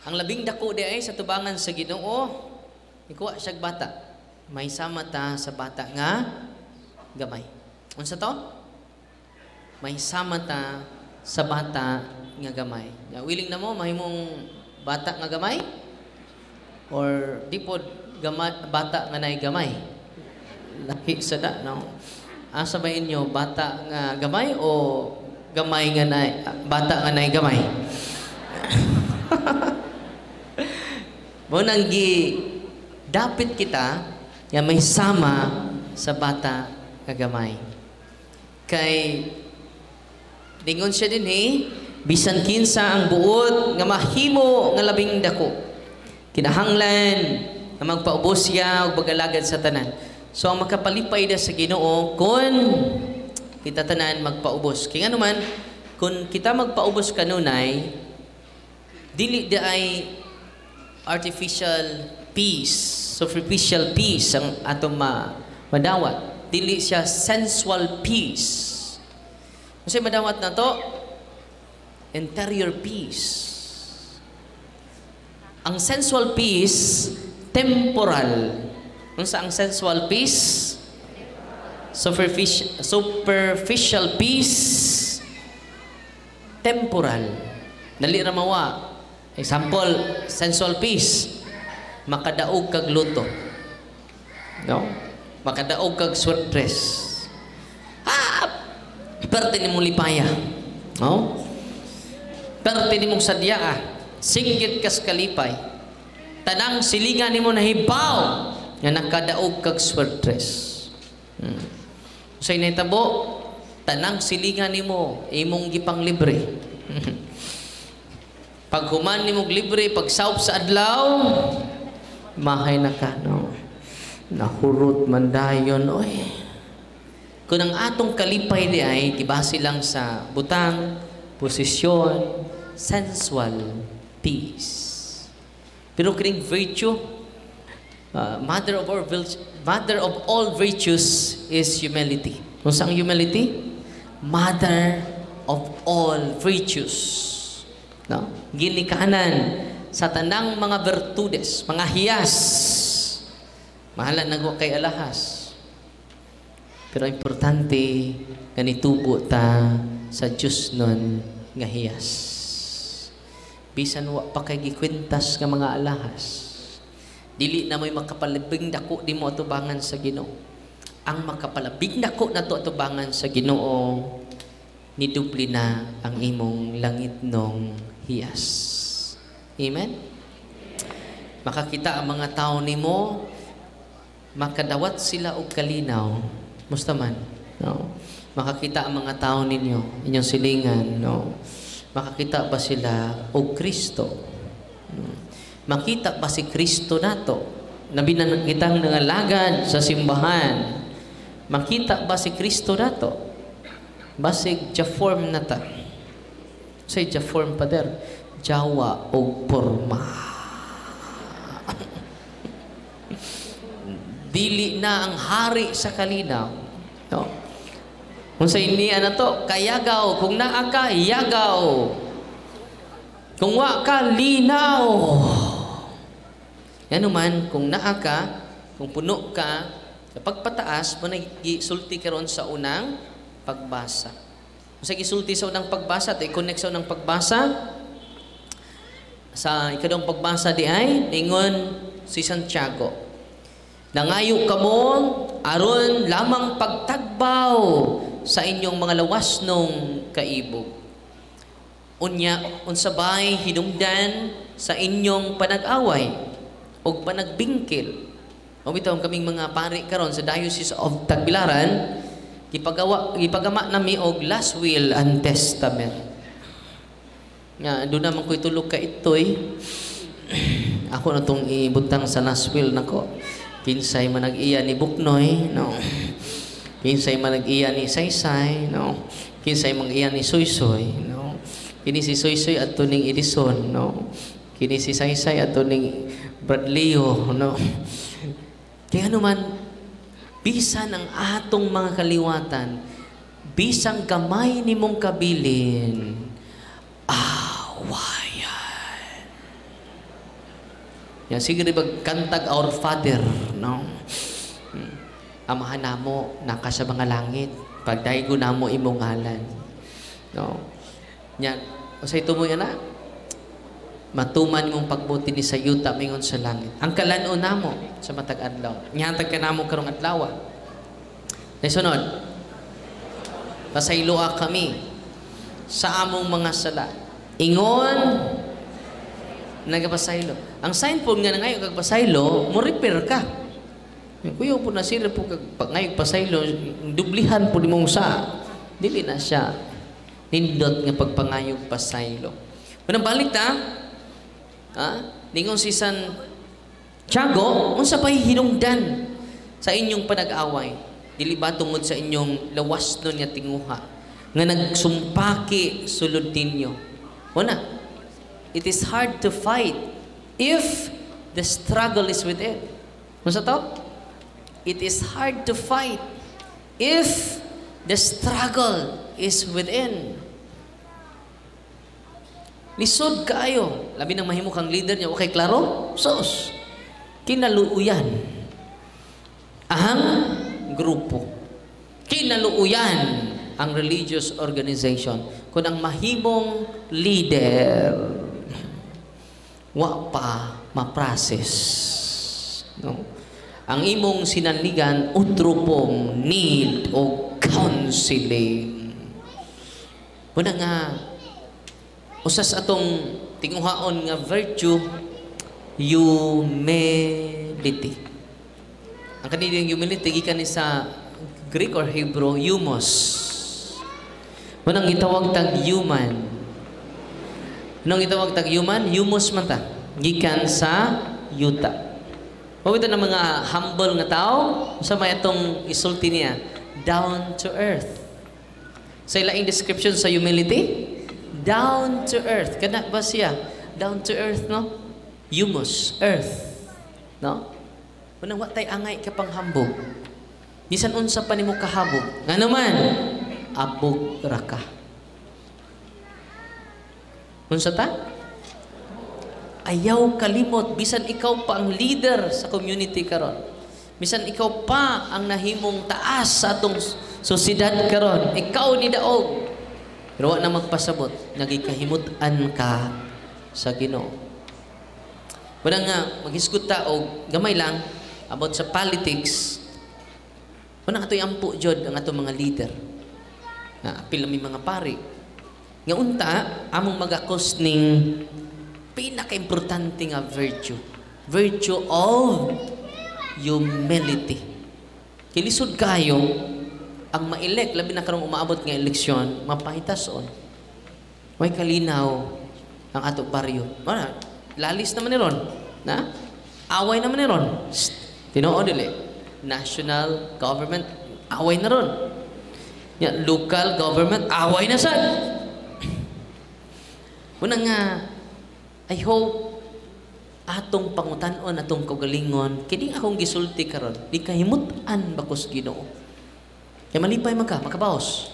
Ang labing dako di ay sa tubangan sa Ginoo, ikuha siya bata. May sama ta sa bata nga gamay. Unsa to? May sama ta sa bata nga gamay. Willing na mo mahimong bata nga gamay? Or di po bata nga nay gamay? Laki sa da, no? Asa ba inyo, bata nga gamay o gamay nga nay, bata nga nay gamay? Munang dapit kita nga may sama sa bata nga gamay. Kay lingon siya din bisan kinsa ang buot nga mahimo nga labing dako. Kinahanglan nga magpaubos siya og bagalagad sa tanan. So ang makapalipay da sa Ginoo kun kita tanan magpaubos. Kaya naman kung kita magpaubos kanunay, dili da ay artificial peace, superficial peace ang atong madawat. Dili siya sensual peace. Kasi madawat na to, interior peace. Ang sensual peace, temporal. Kung sa ang sensual peace, superficial peace, temporal. Dali ra mawa. Example, sensual peace, makadaog kag luto. No? Makadaog kag sweatress. Perte ni mong lipaya. No? Perte ni mong sadyaa. Singgit kas kalipay. Tanang silingan ni mo nahibaw nga nakadaog kag sweatress. Sa initabo, tanang silingan ni mo imong gipang libre. Pag human ni mong libre, pag saup sa adlaw, mahay na ka, no? Nahurot man dayon, oy. Kung ang atong kalipay di ay, gibase lang sa butang, posisyon, sensual, peace. Pero kining virtue, mother of all virtues is humility. Kung saan humility? Mother of all virtues. No? Ginikanan sa tanang mga virtudes, mga hiyas. Mahalan na kay alahas. Pero importante, ganitubo ta sa Diyos nun nga hiyas. Bisan wa pa kay gikwintas nga mga alahas. Dili na may makapalabing dako di mo atubangan sa Ginoo. Ang makapalabing dako na to atubangan sa Ginoo, nidubli na ang imong langit nung hiyas. Amen? Makakita ang mga tao nimo, makadawat sila og kalinaw. Musta man? No? Makakita ang mga tao ninyo, inyong silingan, no? Makakita ba sila og Kristo? Makita ba si Kristo nato? Nabinan kitang nangalagad sa simbahan. Makita ba si Kristo nato? Basig ja-form na ta. Say ja-form pader. Jawa o porma. Dili na ang hari sa kalinaw. No? Kung sa iniya na to, kayagaw. Kung naa ka, yagaw. Kung wa ka, linaw. Yan naman, kung naa ka, kung puno ka, kapag pataas, mo nag-isulti ka ron sa unang pagbasa. Kung sa isulti sa unang pagbasa, at i-connect sa unang pagbasa, sa ikadong pagbasa di ay, ningon si Santiago. Nangayo ka mo, aron lamang pagtagbaw sa inyong mga lawas nung kaibog. Unya, unsabay hinungdan sa inyong panag-away o panagbingkil. O bitawang kaming mga pari karon sa Diocese of Tagbilaran, gipagama nami og last will and testament. Nga, doon naman ko'y tulog ka ito'y. Ako na itong ibutang sa last will na ko. Kinsay manag-iya ni Buknoy, no? Kinsay manag-iya ni Saysay, no? Kinsay mag-iya ni Soysoy, no? Kini si Soysoy at tuning Edison, no? Kini si Saysay at tuning Bradleo, no? Kaya naman, bisan ang atong mga kaliwatan, bisang gamay ni mong kabilin, awayan. Yan sige kantag Our Father, no? Amahan namo naka sa mga langit, pagdaygo namo imong ngalan. No? Yan, usay tumoy ana. Matuman mong pagbuti ni sayuta mingon sa langit. Ang kalanon namo sa matag adlaw. Nyantag ka namo karong adlaw. Sunod. Pasayloa kami sa among mga sala. Ingon nagapasaylo. Ang sign po nga ngayon kag pasaylo, mo repair ka. Kuya po na sila po kag ngayon pasaylo, dublihan po nimong sa. Dili na siya nindot nga pagpangayog pasaylo. Manang balik ta, ningon si San Tiago, unsa pa'y hinungdan sa inyong panag-away? Dili ba tungod sa inyong lawas nun nga tinguha nga nagsumpaki sulod ninyo? Una, it is hard to fight if the struggle is within. Unsa to? It is hard to fight if the struggle is within. Lisod kaayo. Labi ng mahimo kang leader niya, okay, klaro? Sos. Kinaluuyan. Ang grupo. Kinaluuyan ang religious organization. Kung ang mahimong leader, wa pa ma-process. No? Ang imong sinanligan, utrupong need o counseling. Muna nga, usas atong tinguhaon nga virtue, humility. Ang kanilang humility, gikan ni sa Greek or Hebrew, humos. Munang itawag tag human. Nung itawag tag human, humos man ta. Gikan sa yuta. O ito na mga humble nga tao, sa may itong isulti niya, down to earth. Sa ilaing description sa humility, down to earth. Kana ba siya? Down to earth, no? Humus, earth. No? Unang watay angay ka pang hambog. Bisan unsa pa nimo kahabog. Nga naman, abog ra ka. Unsa ta? Ayaw kalimot, bisan ikaw pa ang leader sa community karon. Bisan ikaw pa ang nahimong taas sa atong sosyedad karon. Ikaw ni daog. Pero wa na magpasabot, nagikahimutan ka sa Ginoo. Wala nga, maghisgot ta og gamay lang about sa politics. Wala nga ito'y ampo jod ang atong mga leader. Apil na may mga pari. Nga unta, among magakos ning pinaka-importante nga virtue. Virtue of humility. Kilisod kayo, ang ma-elect, labi na karong umaabot nga eleksyon, mapahitason. May kalinaw ang ato baryo. Wala, lalis naman ni ron. Na? Away naman ni ron. Tinoo dili. National government, away na ron. Local government, away na sad. Muna nga, I hope atong pangutanon, atong kaugalingon, kining akong gisulti karon, di kahimutan bakos Ginoo. Kaya malipay makabaos.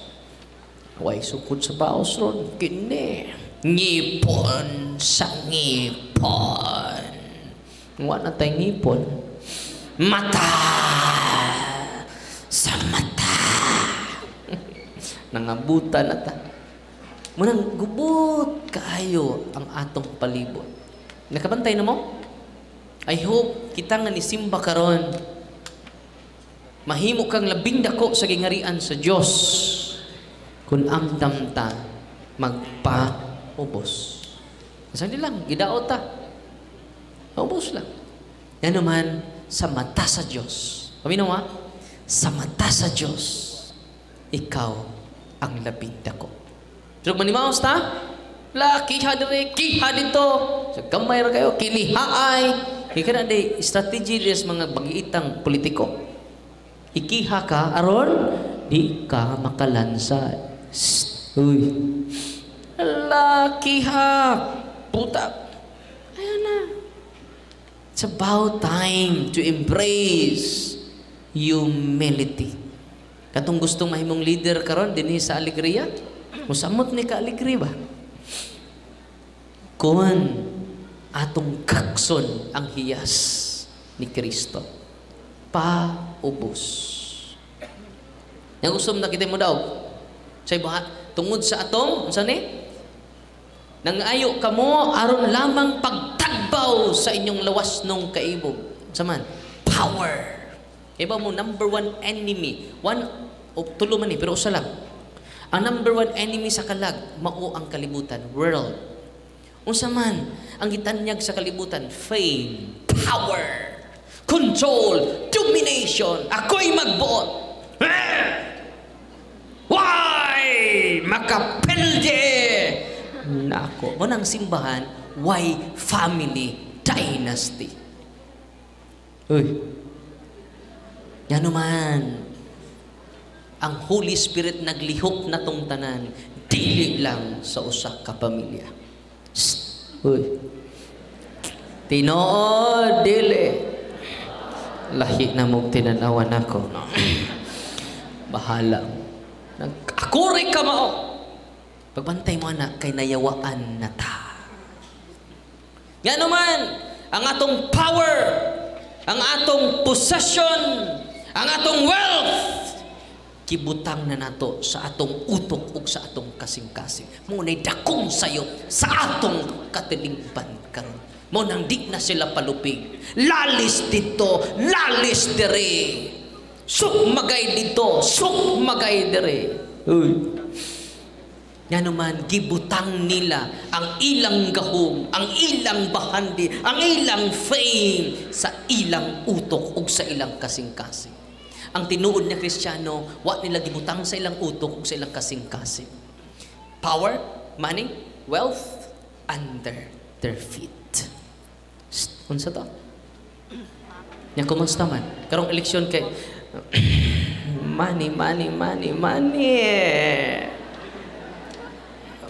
Way sukod sa baos ron, kini. Ngipon sa ngipon. Wala na tayong ngipon. Mata sa mata. Nangabutan na ta. Munang gubot kaayo ang atong palibot. Nakabantay na mo? I hope kita nga ni simba karon mahimo kang labing dako sa gingarian sa Dios kung amdam ta magpaubos. Sandi lang, gidaot ta. Paubos lang. Yan naman sa mata sa Dios. Kami naman, sa mata sa Dios, ikaw ang labing dako. Pero manimaos ta, kiha dire, kiha dito. Sa gamay ra kayo, kinihaay. Ika na di, strategy des mga bagiitang politiko. Ikiha ka, aron, di ka makalansad. Uy. Kiha. Puta. Ayan na. It's about time to embrace humility. Katong gustong mahimong leader karon dinhi sa Alegria, musamot ni ka Alegria ba? Kun atong kakson ang hiyas ni Kristo. Paubos. Yang gusto na kita mo daw, sa ibahat, tungod sa atong, saan nangayo ka mo, aron lamang pagtagbaw sa inyong lawas nung kaibog. Saman, power. Iba mo, number one enemy. Tulo man pero usa lang. Ang number one enemy sa kalag, mao ang kalibutan, world. Unsa man, ang gitanyag sa kalibutan, fame, power, control, domination. Ako'y magbuot. Why? Makapelde! Nako. Mo nang simbahan, why family dynasty? Uy. Yan naman. Ang Holy Spirit naglihok na tong tanan, dili lang sa usa ka pamilya. Uy. Tinuod, dili. Lahi na mong tinanawan ako. No? Bahala. Akuri ka mao. Pagbantay mo anak, kay nayawaan na ta. Yan naman, ang atong power, ang atong possession, ang atong wealth, kibutang na nato sa atong utok ug sa atong kasing-kasing. Muna'y dakong sayo sa atong katilingban karon. Mo nang di na sila palupig. Lalis dito, lalis dere. Suk magay dito, suk magay dere. Uy. Yan naman, gibutang nila ang ilang gahom, ang ilang bahandi, ang ilang fame sa ilang utok ug sa ilang kasing-kasing. Ang tinuod na Kristiyano, wa nila gibutang sa ilang utok ug sa ilang kasing-kasing. Power, money, wealth under their feet. Unsa to? Nya kumusta man? Karong eleksyon kay money.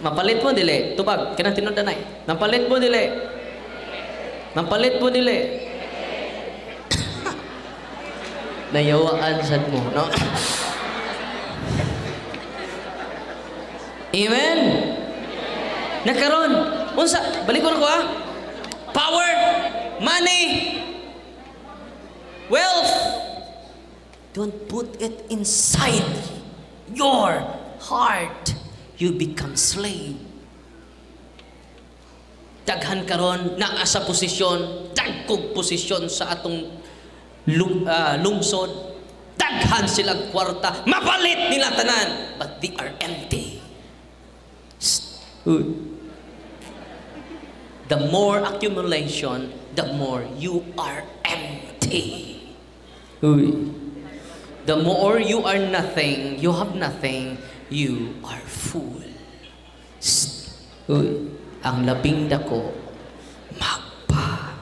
Mapalit mo dili. Tubag, kanang tinud danay. Mapalit mo dili. Mapalit mo dili. Nayawaan sad mo, no? Amen. Nakaron, unsa? Balik ko power, money, wealth. Don't put it inside your heart. You become slave. Daghan karon naa sa posisyon, dagkog posisyon sa atong lungsod. Daghan silang kwarta, mapalit nila tanan, but they are empty. The more accumulation, the more you are empty. The more you are nothing, you have nothing, you are full. Ang labing dako magpa-ubos.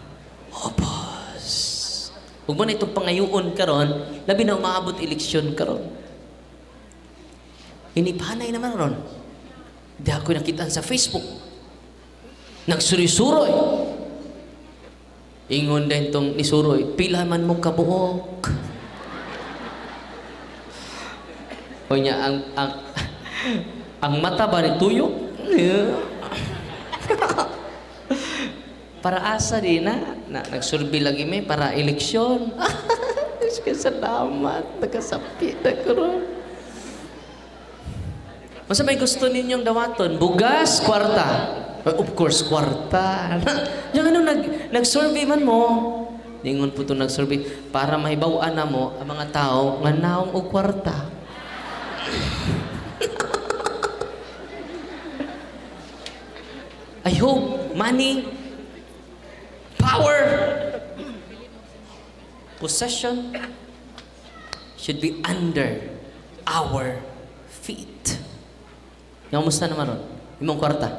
Huwag mo na itong pangayuon karon, labi na umaabot eleksyon karon. Inipanay naman ron. Di ako nakitaan sa Facebook. Nagsuri-suroy. Ingon din itong nisuroy, pila man mo kabuok. O niya, ang mata ba ni tuyo? Para asa din na nagsurvey lagi may para eleksyon. Salamat, nakasapi na karon. Masa may gusto ninyong dawaton? Bugas, kwarta. Of course, kwarta. Yung ano, nag-survey man mo. Ningon po ito nag-survey. Para mahibawaan na mo ang mga tao nga naong o kwarta. I hope money, power, possession should be under our feet. Yung musta naman ron? Imong kwarta.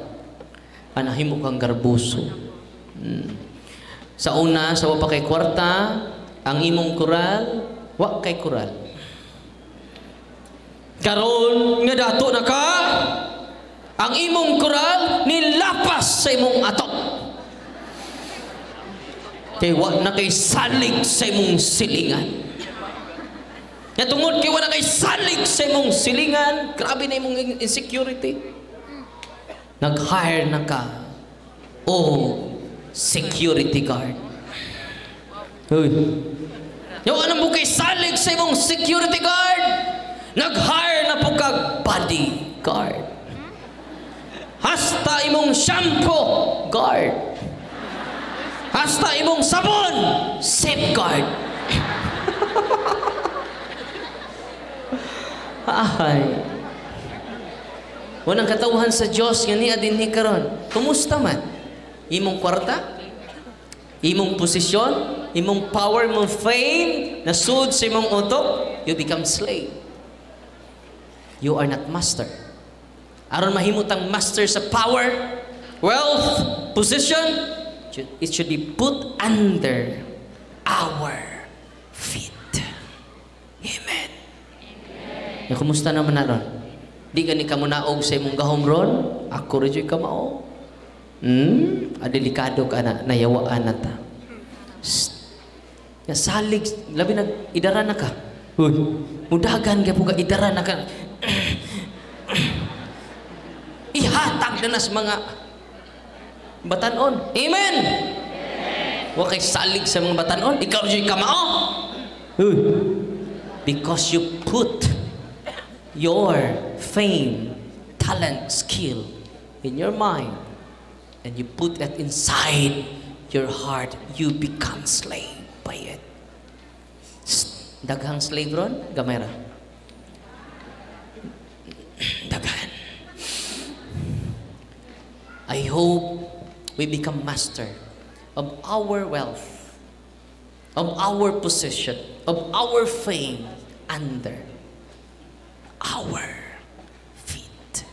Anahimo kang garbuso. Sa una, sa wa pa kay kwarta, ang imong kural, wa kay kural. Karon nga dato na ka, ang imong kural nilapas sa imong atok. Kay wa na kay salig sa imong silingan. Natungod kay wa na kay salig sa imong silingan, grabe na imong insecurity. Nag-hire na ka. Oh, security guard. Hoy. Yung anong mo kay salig sa imong security guard, nag-hire na po kag bodyguard. Hasta imong shampoo, guard. Hasta imong sabon, safeguard. Ay. Unang katauhan sa Diyos, nga niya din ni karon. Kumusta man? Imong kwarta? Imong posisyon? Imong power, imong fame? Nasud sa imong utok? You become slave. You are not master. Aron mahimutang master sa power, wealth, position, it should be put under our feet. Amen. Amen. Kumusta naman na ron? Di gani ka munaog sa imong gahom ron? Ako rin ka mao. Delikado ka na, nayawaan na ta. Salig, labi nag idara na ka. Mudagan ka po ka, idara na ka. Ihatag na nas mga batanon. Amen! Huwag kay salig sa mga batanon. Ikaw rin ka mao. Because you put your fame, talent, skill in your mind and you put that inside your heart, you become slave by it. Daghang slave ron, gamay ra. Daghan. I hope we become master of our wealth, of our position, of our fame under our feet.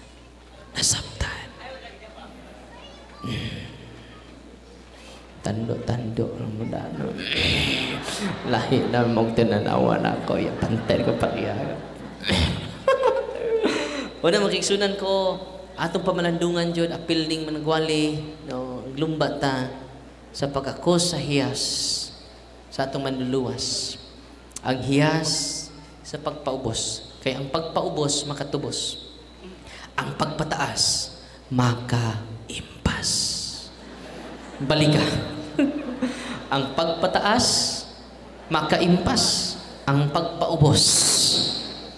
Nasabtan. Tando-tando ng muda. Lahi na mong tinanawan ako. Yung pantel ko pariya. Una makiksunan ko, atong pamalandungan dyan, apil ning managwali, no, lumba ta sa pagkakos sa hiyas sa atong manluluwas. Ang hiyas sa pagpaubos. Kaya ang pagpaubos, makatubos. Ang pagpataas, makaimpas. Balika. Ang pagpataas, makaimpas. Ang pagpaubos,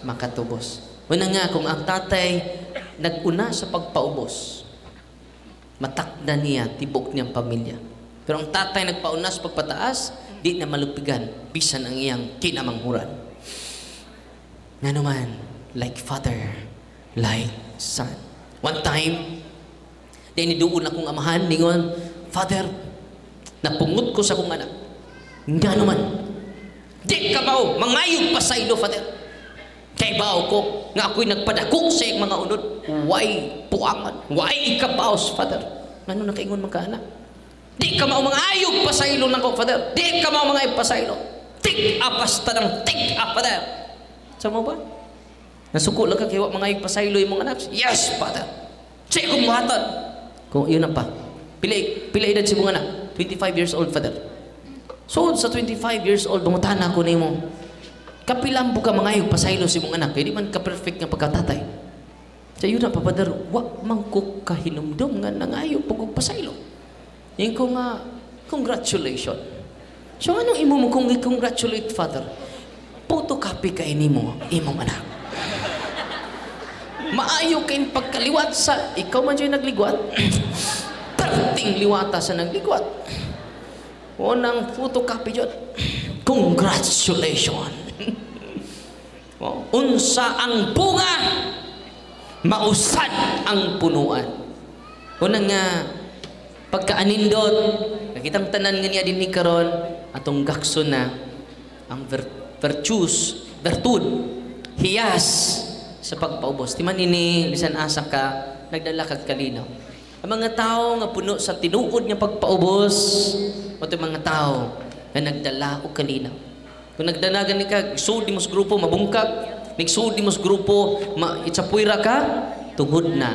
makatubos. Una nga, kung ang tatay nag-una sa pagpaubos, matakda niya, tibok niyang pamilya. Pero ang tatay nagpauna sa pagpataas, di na malupigan, bisan ang iyang kinamanghuran. Nga naman, like father, like son. One time, di niduon akong amahan, ningon, Father, napungot ko sa kong anak. Nga naman, di ka ba mangayog pa sa ilo, Father? Kay bao ko, nga ako'y nagpadako sa iyong mga unod. Why puangan? Why ikabaos, Father? Ano nakaingon magkaanak? Di ka mao mga ayog pa sa ilo nako, Father. Di ka mao mga ayog pa sa ilo. Tik apas tanang tik up, Father. Sa mo ba? Nasuko lang ka kaya mga ayog pa sa ilo yung mga anak. Yes, Father. Siya kong buhatan. Kung yun na pa. Pila edad si mga anak? 25 years old, Father. So, sa 25 years old, bumutan ako na mo. Kapilang buka mga ayog pa sa ilo si mga anak. Kaya di man ka-perfect ng pagkatatay. Sa yun na, Father, wak mangkuk kahinumdum nga nangayog pagkupasaylo. Yung ko nga, congratulations. So anong imo mo kung i-congratulate, Father? Photocopy ka ini mo, imong anak. Maayo kayong pagkaliwat sa, ikaw man dyan nagliwat. Perting liwata sa nagliwat. Unang photocopy dyan. Congratulations. Unsa ang bunga, mausad ang punuan. Unang nga, pagkaanindot, nakitang tanan nga niya din ni karon atong gakso na ang virtues, virtud, hiyas sa pagpaubos. Timan ini, bisan asa ka, nagdala kag kalinaw. Ang mga tao nga puno sa tinuod nga pagpaubos, o mga tao na nagdala o kalinaw. Kung nagdanagan ni ka, isood mo sa grupo, mabungkag, nagsood mo sa grupo, itsapuira ka, tungod na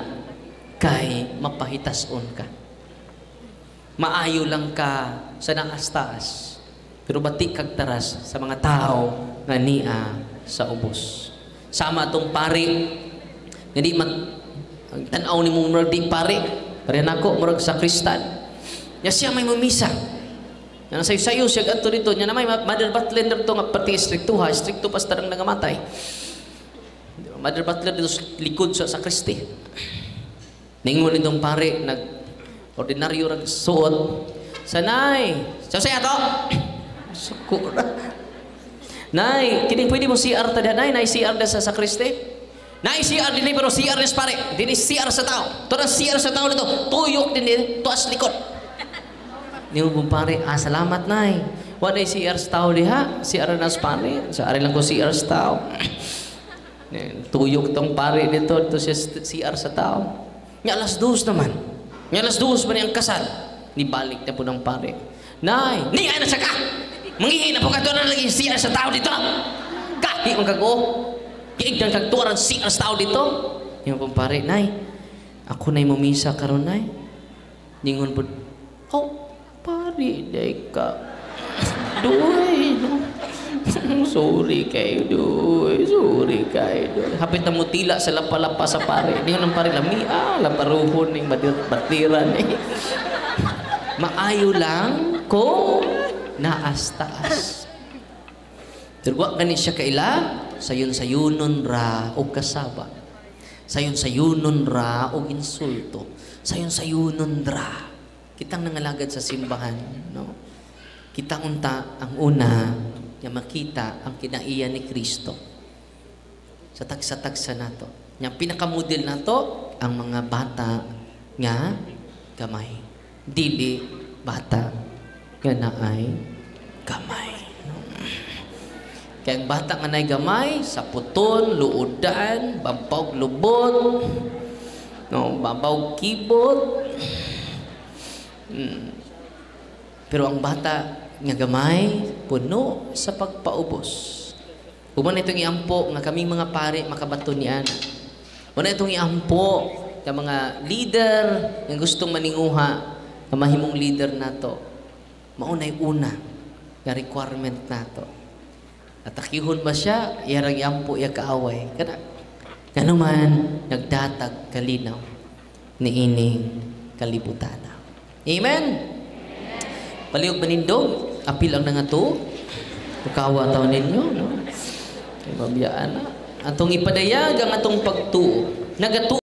kay mapahitason ka. Maayo lang ka sa naas-taas, pero batik kag taras sa mga tao nga niya sa ubos. Sama atong pari, nga di ang tanaw ni mong murag di pari, pare nako murag sa kristal. Nya siya may mumisa. Nya sayo-sayo siya adto dito. Nya na may Mother Butler dito nga pati stricto ha, stricto pa starang nangamatay. Mother Butler dito likod sa sakristi. Ningon itong pare nag ordinaryo rag suot. Sanay, say ato. Sukura. Nay, kini pwede mo CR ta nay, nay CR da sa sakristi. Nay CR dinhi pero CR des pare. Dinhi CR sa tao. Tora CR sa tao dito. Tuyok dinhi tuas likod. Niyo pare, salamat nay. Wa day CR sa tao diha, CR na sa pare. Sa ari lang ko CR sa tao. Tuyok tong pare dito, ito siya CR sa tao. Nya alas 2 naman. Nya alas 2 pa niyang kasal. Nibalik na po ng pare. Nay, ni ay na siya ka. Mangihin na po ka doon na lagi CR sa tao dito. Kahi ang kago. Kiig ng kagtuaran CR sa tao dito. Yung pong pare, nay, ako na'y mumisa karon nay. Ningon po, oh, pare, day ka. Doy, no. Sorry kayo, doy. Sorry kayo, doy. Hapit na mutila sa lapalapa sa pare. Ningon ng pare, lami, laparuhon ng batiran. Maayo lang kung naas-taas. Turwa gani siya kaila, sayon-sayonon ra o kasaba. Sayon-sayonon ra o insulto. Sayon-sayonon ra. Kitang nangalagad sa simbahan, no? Kitang unta ang una nga makita ang kinaiya ni Kristo. Sa tagsa-tagsa nato. Yang pinakamodel nato ang mga bata nga gamay. Dili bata nga naay gamay. Kaya ang bata nga naay gamay, saputon, luodan, bampaw lubot, no, bampaw kibot. Pero ang bata nga gamay, puno sa pagpaubos. Human itong iampo nga kaming mga pare makabato niyan. Human itong iampo nga mga leader nga gustong maninguha nga mahimong leader nato. Maunay una nga requirement nato. Atakihon ba siya? Iyarang iampo iya kaaway. Kano man nagdatag kalinaw ni ining kalibutan. Amen. Paliog manindog, apil ang nangato. Tukawa taon ninyo, no? Kay mabiyaan na. Atong ipadayag ang atong pagtuo. Nagatuo